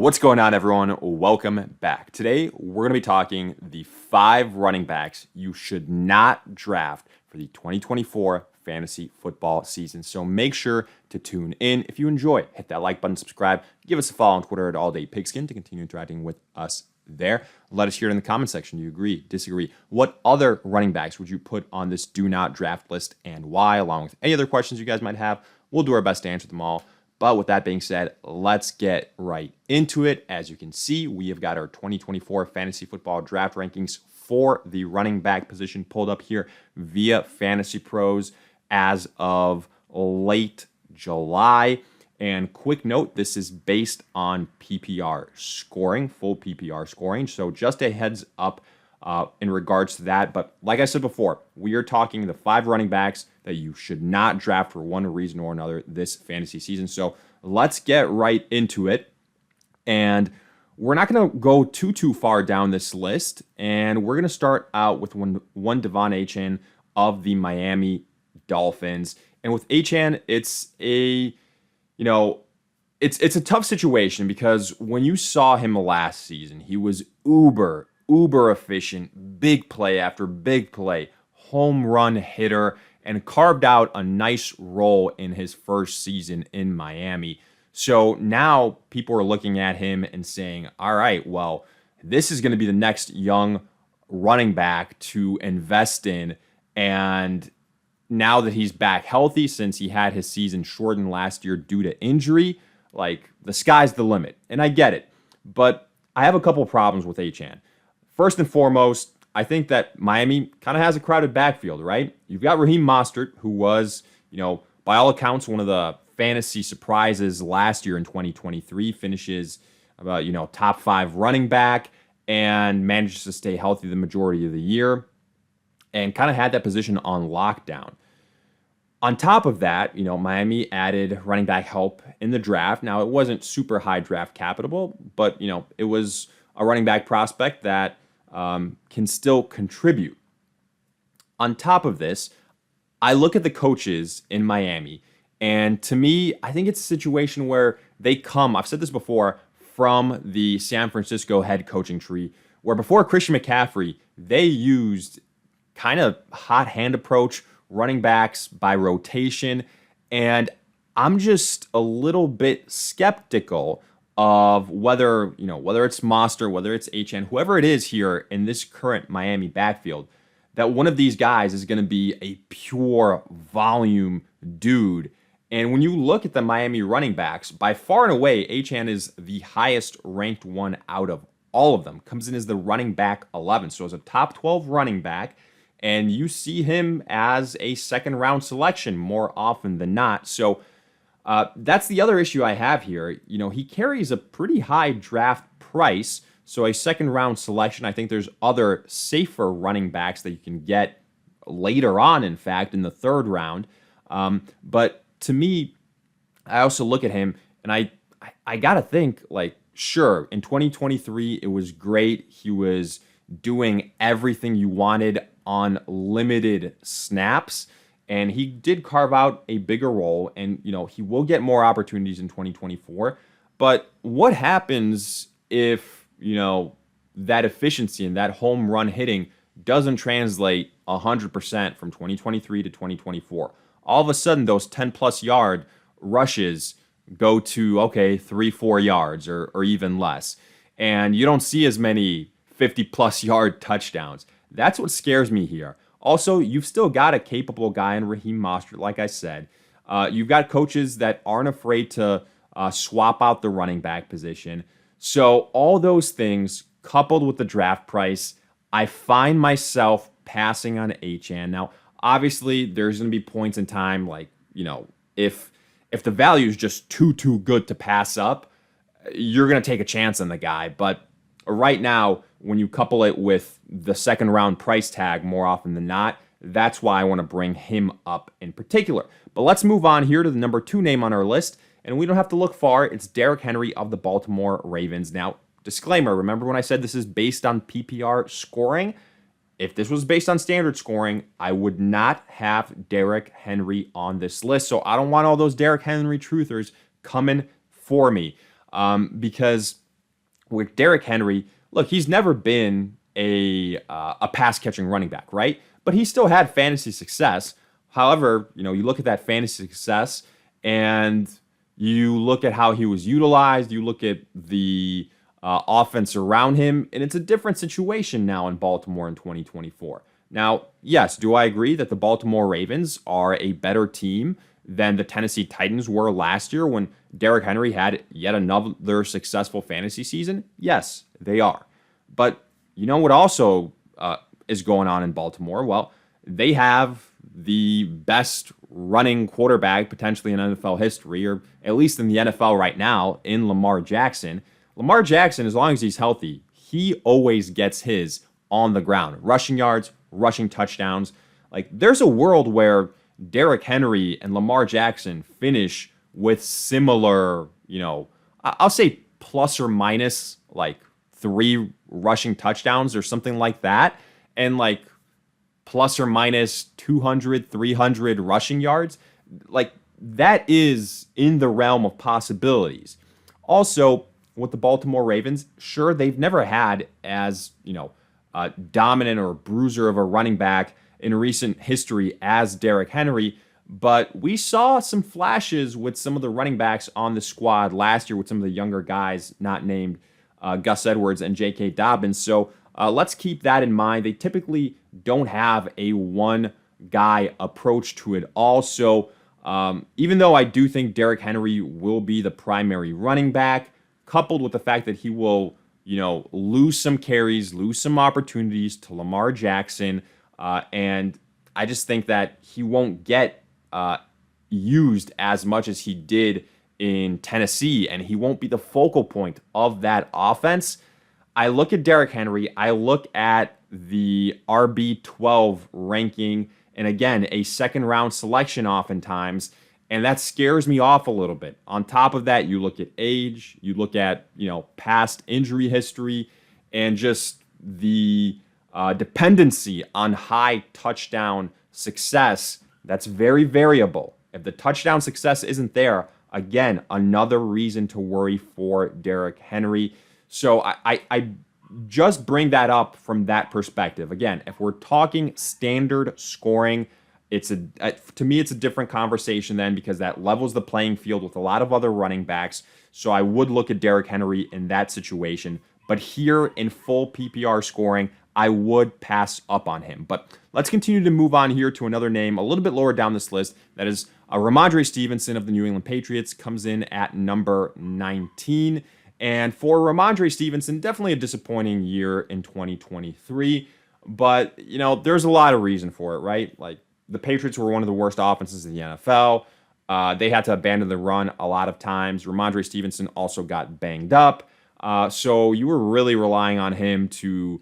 What's going on, everyone? Welcome back. Today, we're going to be talking the 5 running backs you should not draft for the 2024 fantasy football season. So make sure to tune in. If you enjoy, hit that like button, subscribe, give us a follow on Twitter at AllDayPigskin to continue interacting with us there. Let us hear it in the comment section. Do you agree, disagree? What other running backs would you put on this do not draft list and why? Along with any other questions you guys might have, we'll do our best to answer them all. But with that being said, let's get right into it. As you can see, we have got our 2024 fantasy football draft rankings for the running back position pulled up here via fantasypros as of late July. And quick note, this is based on PPR scoring, full PPR scoring. So just a heads up in regards to that. But like I said before, we are talking the 5 running backs that you should not draft for one reason or another this fantasy season. So let's get right into it. And we're not going to go too far down this list. And we're going to start out with one Devon Achane of the Miami Dolphins. And with Achane, it's a tough situation because when you saw him last season, he was uber efficient, big play after big play, home run hitter, and carved out a nice role in his first season in Miami. So now people are looking at him and saying, all right, well, this is going to be the next young running back to invest in. And now that he's back healthy, since he had his season shortened last year due to injury, like the sky's the limit. And I get it. But I have a couple of problems with Achane. First and foremost, I think that Miami kind of has a crowded backfield, right? You've got Raheem Mostert, who was, by all accounts, one of the fantasy surprises last year in 2023, finishes about, top 5 running back and manages to stay healthy the majority of the year and kind of had that position on lockdown. On top of that, Miami added running back help in the draft. Now, it wasn't super high draft capital, but, it was a running back prospect that can still contribute. On top of this, I look at the coaches in Miami, and to me, I think it's a situation where they come, I've said this before, from the San Francisco head coaching tree, where before Christian McCaffrey, they used kind of hot hand approach, running backs by rotation, and I'm just a little bit skeptical of whether it's Mostert, whether it's Achane, whoever it is here in this current Miami backfield, that one of these guys is going to be a pure volume dude. And when you look at the Miami running backs, by far and away, Achane is the highest ranked one out of all of them. Comes in as the running back 11, so as a top 12 running back, and you see him as a second round selection more often than not. So that's the other issue I have here. He carries a pretty high draft price, so a second round selection. I think there's other safer running backs that you can get later on, in fact, in the 3rd round. But to me, I also look at him and I got to think, sure, in 2023, it was great. He was doing everything you wanted on limited snaps. And he did carve out a bigger role, and he will get more opportunities in 2024. But what happens if that efficiency and that home run hitting doesn't translate 100% from 2023 to 2024? All of a sudden, those 10+ yard rushes go to 3-4 yards or even less, and you don't see as many 50+ yard touchdowns. That's what scares me here. Also, you've still got a capable guy in Raheem Mostert, like I said. You've got coaches that aren't afraid to swap out the running back position. So all those things, coupled with the draft price, I find myself passing on Achane. Now, obviously, there's going to be points in time, if the value is just too good to pass up, you're going to take a chance on the guy. But right now, when you couple it with the second round price tag more often than not, that's why I want to bring him up in particular. But let's move on here to the number 2 name on our list, and we don't have to look far. It's Derrick Henry of the Baltimore Ravens. Now, disclaimer, remember when I said this is based on PPR scoring? If this was based on standard scoring, I would not have Derrick Henry on this list. So I don't want all those Derrick Henry truthers coming for me because with Derrick Henry, look, he's never been a pass catching running back, right? But he still had fantasy success. However, you look at that fantasy success and you look at how he was utilized, you look at the offense around him, and it's a different situation now in Baltimore in 2024. Now, yes, do I agree that the Baltimore Ravens are a better team than the Tennessee Titans were last year when Derrick Henry had yet another successful fantasy season? Yes, they are. But you know what also is going on in Baltimore? Well, they have the best running quarterback potentially in NFL history, or at least in the NFL right now, in Lamar Jackson. Lamar Jackson, as long as he's healthy, he always gets his on the ground. Rushing yards, rushing touchdowns. Like, there's a world where Derrick Henry and Lamar Jackson finish with similar, I'll say plus or minus like 3 rushing touchdowns or something like that, and like plus or minus 200, 300 rushing yards. Like, that is in the realm of possibilities. Also, with the Baltimore Ravens, sure, they've never had as, dominant or bruiser of a running back in recent history as Derrick Henry, but we saw some flashes with some of the running backs on the squad last year with some of the younger guys not named Gus Edwards and J.K. Dobbins. So let's keep that in mind. They typically don't have a one-guy approach to it all. So even though I do think Derrick Henry will be the primary running back, coupled with the fact that he will, lose some carries, lose some opportunities to Lamar Jackson, and I just think that he won't get used as much as he did in Tennessee, and he won't be the focal point of that offense. I look at Derrick Henry, I look at the RB12 ranking, and again, a second-round selection oftentimes, and that scares me off a little bit. On top of that, you look at age, you look at, past injury history, and just the dependency on high touchdown success. That's very variable. If the touchdown success isn't there, again, another reason to worry for Derrick Henry. So I just bring that up from that perspective. Again, if we're talking standard scoring, to me, it's a different conversation then, because that levels the playing field with a lot of other running backs. So I would look at Derrick Henry in that situation. But here in full PPR scoring, I would pass up on him. But let's continue to move on here to another name a little bit lower down this list. That is Rhamondre Stevenson of the New England Patriots, comes in at number 19. And for Rhamondre Stevenson, definitely a disappointing year in 2023. But, there's a lot of reason for it, right? Like, the Patriots were one of the worst offenses in the NFL. They had to abandon the run a lot of times. Rhamondre Stevenson also got banged up. So you were really relying on him to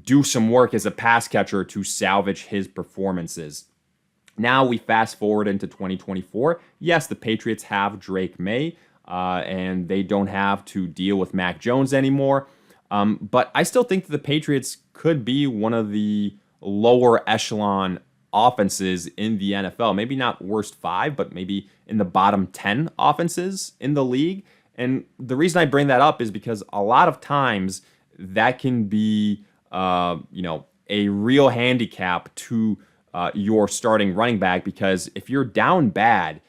do some work as a pass catcher to salvage his performances. Now we fast forward into 2024. Yes, the Patriots have Drake May, and they don't have to deal with Mac Jones anymore. But I still think that the Patriots could be one of the lower echelon offenses in the NFL. Maybe not worst 5, but maybe in the bottom 10 offenses in the league. And the reason I bring that up is because a lot of times that can be, a real handicap to your starting running back, because if you're down bad,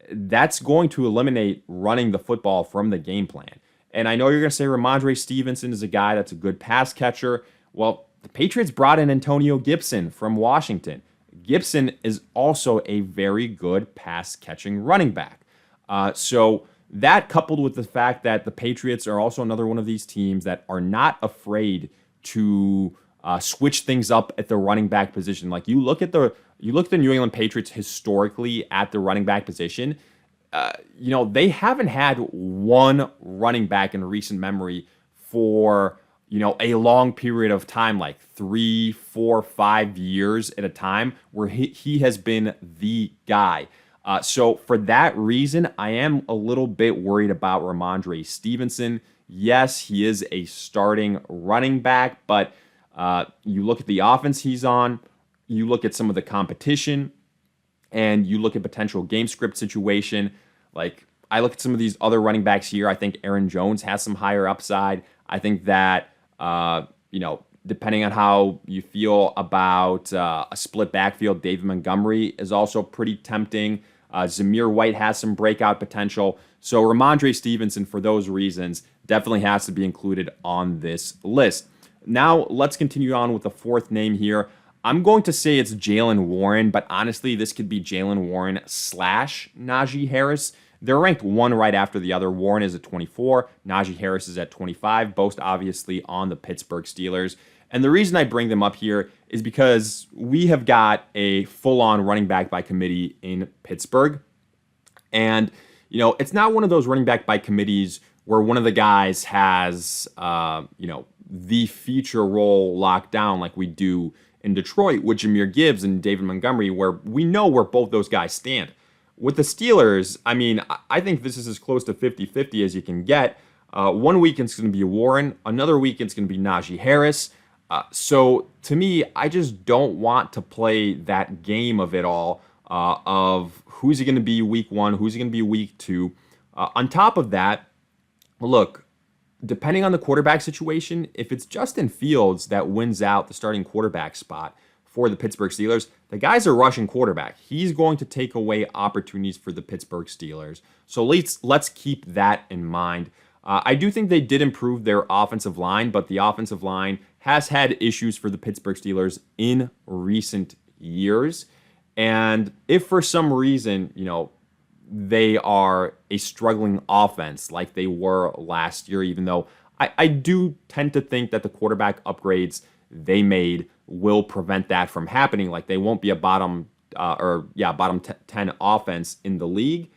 that's going to eliminate running the football from the game plan. And I know you're going to say Rhamondre Stevenson is a guy that's a good pass catcher. Well, the Patriots brought in Antonio Gibson from Washington. Gibson is also a very good pass-catching running back. So that, coupled with the fact that the Patriots are also another one of these teams that are not afraid to switch things up at the running back position. Like, you look at the New England Patriots historically at the running back position. They haven't had one running back in recent memory for a long period of time, like 3, 4, 5 years at a time, where he has been the guy. So for that reason, I am a little bit worried about Rhamondre Stevenson. Yes, he is a starting running back, but you look at the offense he's on, you look at some of the competition, and you look at potential game script situation. Like, I look at some of these other running backs here. I think Aaron Jones has some higher upside. I think that, depending on how you feel about a split backfield, David Montgomery is also pretty tempting. Zamir White has some breakout potential. So Rhamondre Stevenson, for those reasons, definitely has to be included on this list. Now, let's continue on with the fourth name here. I'm going to say it's Jaylen Warren, but honestly, this could be Jaylen Warren / Najee Harris. They're ranked one right after the other. Warren is at 24. Najee Harris is at 25, both obviously on the Pittsburgh Steelers. And the reason I bring them up here is because we have got a full-on running back by committee in Pittsburgh. And, it's not one of those running back by committees where one of the guys has, the feature role locked down like we do in Detroit with Jahmyr Gibbs and David Montgomery, where we know where both those guys stand. With the Steelers, I think this is as close to 50-50 as you can get. One week it's going to be Warren. Another week it's going to be Najee Harris. So to me, I just don't want to play that game of it all of who's he going to be week one, who's he going to be week two. On top of that, look, depending on the quarterback situation, if it's Justin Fields that wins out the starting quarterback spot for the Pittsburgh Steelers, the guy's a rushing quarterback. He's going to take away opportunities for the Pittsburgh Steelers. So let's keep that in mind. I do think they did improve their offensive line, but the offensive line has had issues for the Pittsburgh Steelers in recent years. And if for some reason, they are a struggling offense like they were last year, even though I do tend to think that the quarterback upgrades they made will prevent that from happening. Like they won't be a bottom 10 offense in the league.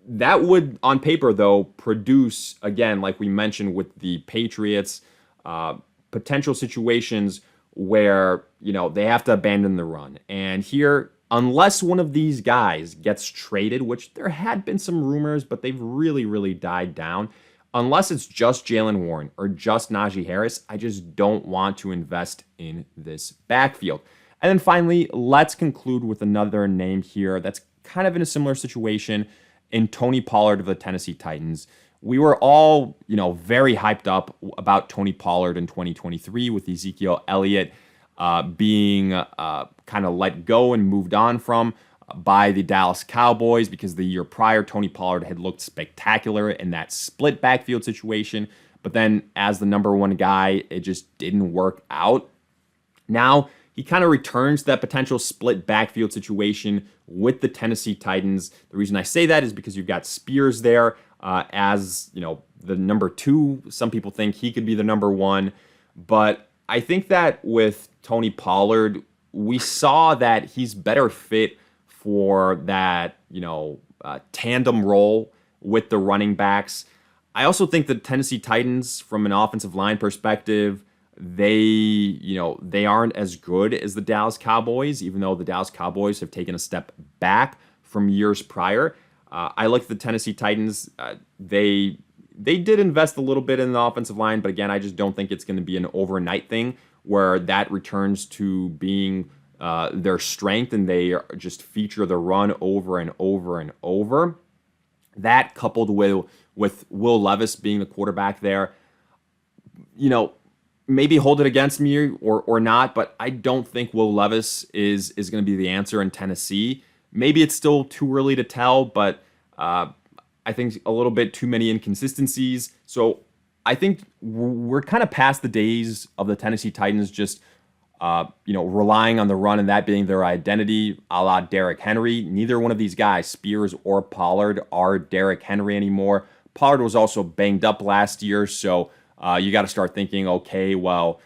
That would, on paper, though, produce, again, like we mentioned with the Patriots, potential situations where, they have to abandon the run. And here, unless one of these guys gets traded, which there had been some rumors, but they've really, really died down, unless it's just Jaylen Warren or just Najee Harris, I just don't want to invest in this backfield. And then finally, let's conclude with another name here that's kind of in a similar situation in Tony Pollard of the Tennessee Titans. We were all, very hyped up about Tony Pollard in 2023 with Ezekiel Elliott being kind of let go and moved on from by the Dallas Cowboys because the year prior, Tony Pollard had looked spectacular in that split backfield situation. But then as the number one guy, it just didn't work out. Now, he kind of returns to that potential split backfield situation with the Tennessee Titans. The reason I say that is because you've got Spears there as, the number two. Some people think he could be the number one. But I think that with Tony Pollard, we saw that he's better fit for that, tandem role with the running backs. I also think the Tennessee Titans, from an offensive line perspective, they aren't as good as the Dallas Cowboys, even though the Dallas Cowboys have taken a step back from years prior. I like the Tennessee Titans. They did invest a little bit in the offensive line, but again, I just don't think it's going to be an overnight thing where that returns to being their strength and they just feature the run over and over and over. That coupled with Will Levis being the quarterback there, maybe hold it against me or not, but I don't think Will Levis is going to be the answer in Tennessee. Maybe it's still too early to tell, but I think a little bit too many inconsistencies. So I think we're kind of past the days of the Tennessee Titans just relying on the run and that being their identity, a la Derrick Henry. Neither one of these guys, Spears or Pollard, are Derrick Henry anymore. Pollard was also banged up last year, so you got to start thinking, okay, well,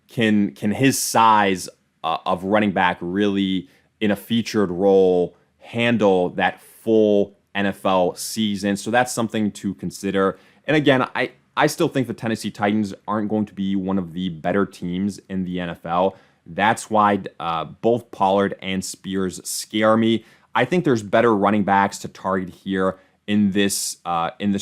can his size of running back really, in a featured role, handle that full NFL season? So that's something to consider. And again, I still think the Tennessee Titans aren't going to be one of the better teams in the NFL. That's why both Pollard and Spears scare me. I think there's better running backs to target here in this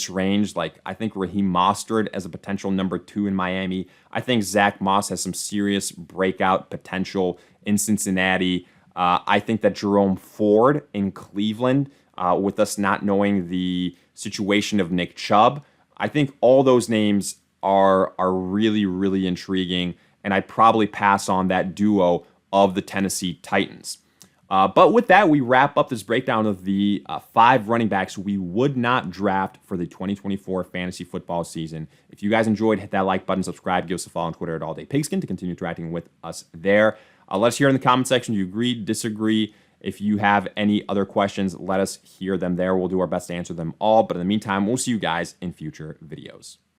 range. Like, I think Raheem Mostert as a potential number 2 in Miami. I think Zach Moss has some serious breakout potential in Cincinnati. I think that Jerome Ford in Cleveland with us not knowing the situation of Nick Chubb. I think all those names are really, really intriguing, and I'd probably pass on that duo of the Tennessee Titans. But with that, we wrap up this breakdown of the 5 running backs we would not draft for the 2024 fantasy football season. If you guys enjoyed, hit that like button, subscribe, give us a follow on Twitter at AllDayPigskin to continue interacting with us there. Let us hear in the comment section, do you agree, disagree? If you have any other questions, let us hear them there. We'll do our best to answer them all. But in the meantime, we'll see you guys in future videos.